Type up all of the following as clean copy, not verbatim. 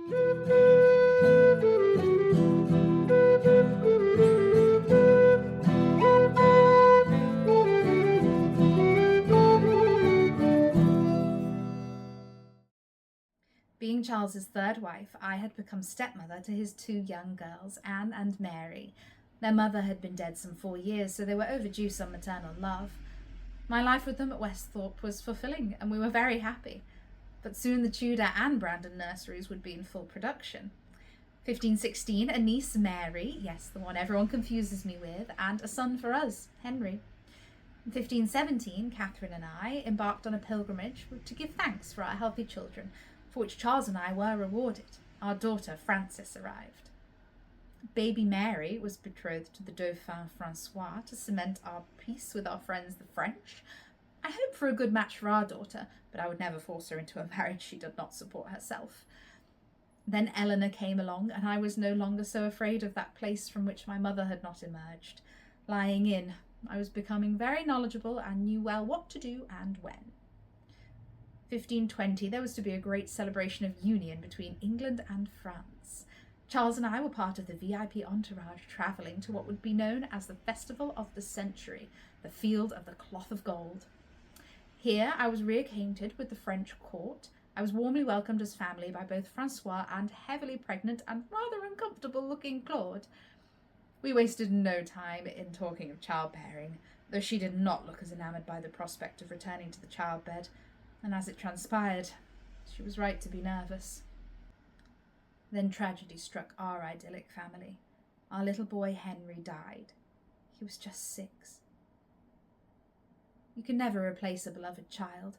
Being Charles's third wife, I had become stepmother to his two young girls, Anne and Mary. Their mother had been dead some 4 years, so they were overdue some maternal love. My life with them at Westhorpe was fulfilling, and we were very happy. But soon the Tudor and Brandon nurseries would be in full production. 1516, a niece, Mary, yes, the one everyone confuses me with, and a son for us, Henry. In 1517, Catherine and I embarked on a pilgrimage to give thanks for our healthy children, for which Charles and I were rewarded. Our daughter Frances arrived. Baby Mary was betrothed to the Dauphin Francois to cement our peace with our friends the French. I hoped for a good match for our daughter, but I would never force her into a marriage she did not support herself. Then Eleanor came along, and I was no longer so afraid of that place from which my mother had not emerged. Lying in, I was becoming very knowledgeable and knew well what to do and when. 1520, there was to be a great celebration of union between England and France. Charles and I were part of the VIP entourage travelling to what would be known as the Festival of the Century, the Field of the Cloth of Gold. Here I was reacquainted with the French court. I was warmly welcomed as family by both Francois and heavily pregnant and rather uncomfortable-looking Claude. We wasted no time in talking of childbearing, though she did not look as enamoured by the prospect of returning to the childbed, and as it transpired, she was right to be nervous. Then tragedy struck our idyllic family. Our little boy Henry died. He was just 6. You can never replace a beloved child.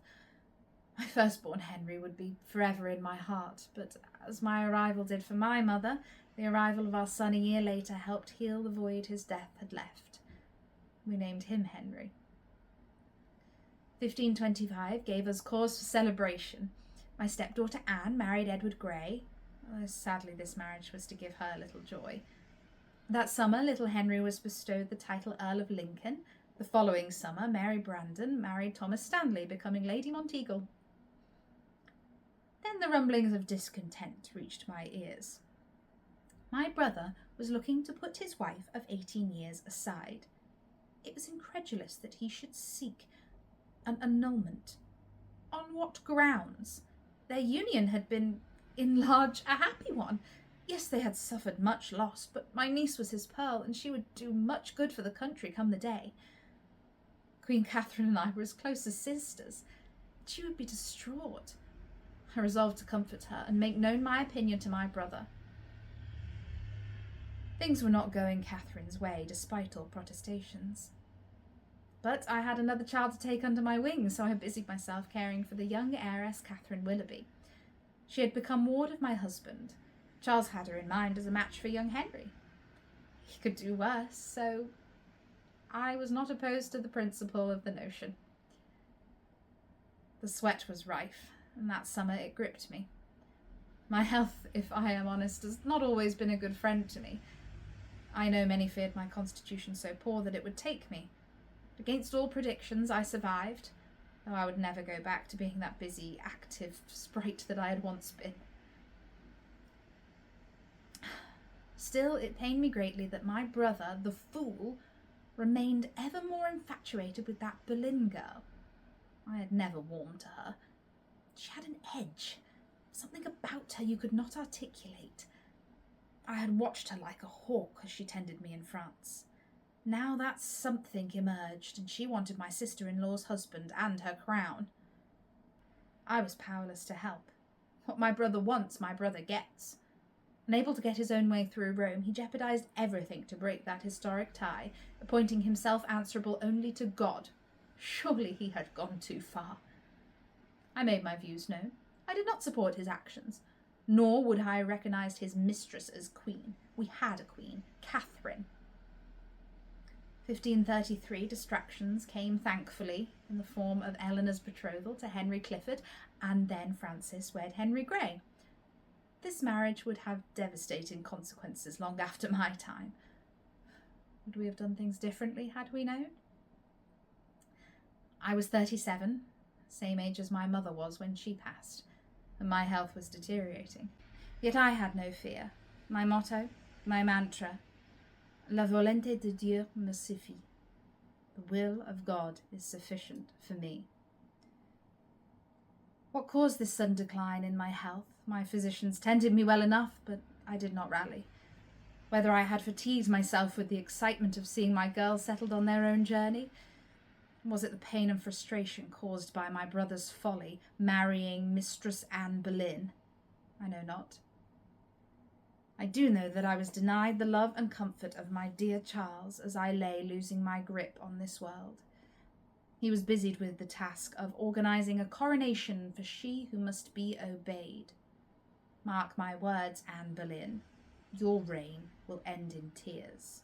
My firstborn Henry would be forever in my heart, but as my arrival did for my mother, the arrival of our son a year later helped heal the void his death had left. We named him Henry. 1525 gave us cause for celebration. My stepdaughter Anne married Edward Grey. Sadly, this marriage was to give her little joy. That summer, little Henry was bestowed the title Earl of Lincoln. The following summer, Mary Brandon married Thomas Stanley, becoming Lady Monteagle. Then the rumblings of discontent reached my ears. My brother was looking to put his wife of 18 years aside. It was incredulous that he should seek an annulment. On what grounds? Their union had been, in large, a happy one. Yes, they had suffered much loss, but my niece was his pearl, and she would do much good for the country come the day. Queen Catherine and I were as close as sisters. She would be distraught. I resolved to comfort her and make known my opinion to my brother. Things were not going Catherine's way, despite all protestations. But I had another child to take under my wing, so I busied myself caring for the young heiress Catherine Willoughby. She had become ward of my husband. Charles had her in mind as a match for young Henry. He could do worse, so I was not opposed to the principle of the notion. The sweat was rife, and that summer it gripped me. My health, if I am honest, has not always been a good friend to me. I know many feared my constitution so poor that it would take me. Against all predictions, I survived, though I would never go back to being that busy, active sprite that I had once been. Still, it pained me greatly that my brother, the fool, remained ever more infatuated with that Boleyn girl. I had never warmed to her. She had an edge, something about her you could not articulate. I had watched her like a hawk as she tended me in France. Now that something emerged, and she wanted my sister-in-law's husband and her crown. I was powerless to help. What my brother wants, my brother gets. Unable to get his own way through Rome, he jeopardized everything to break that historic tie, appointing himself answerable only to God. Surely he had gone too far. I made my views known. I did not support his actions, nor would I recognize his mistress as queen. We had a queen, Catherine. 1533, distractions came thankfully in the form of Eleanor's betrothal to Henry Clifford, and then Frances wed Henry Grey. This marriage would have devastating consequences long after my time. Would we have done things differently had we known? I was 37, same age as my mother was when she passed, and my health was deteriorating. Yet I had no fear. My motto, my mantra, La volonté de Dieu me suffit. The will of God is sufficient for me. What caused this sudden decline in my health? My physicians tended me well enough, but I did not rally. Whether I had fatigued myself with the excitement of seeing my girls settled on their own journey, was it the pain and frustration caused by my brother's folly, marrying Mistress Anne Boleyn? I know not. I do know that I was denied the love and comfort of my dear Charles as I lay losing my grip on this world. He was busied with the task of organising a coronation for she who must be obeyed. Mark my words, Anne Boleyn, your reign will end in tears.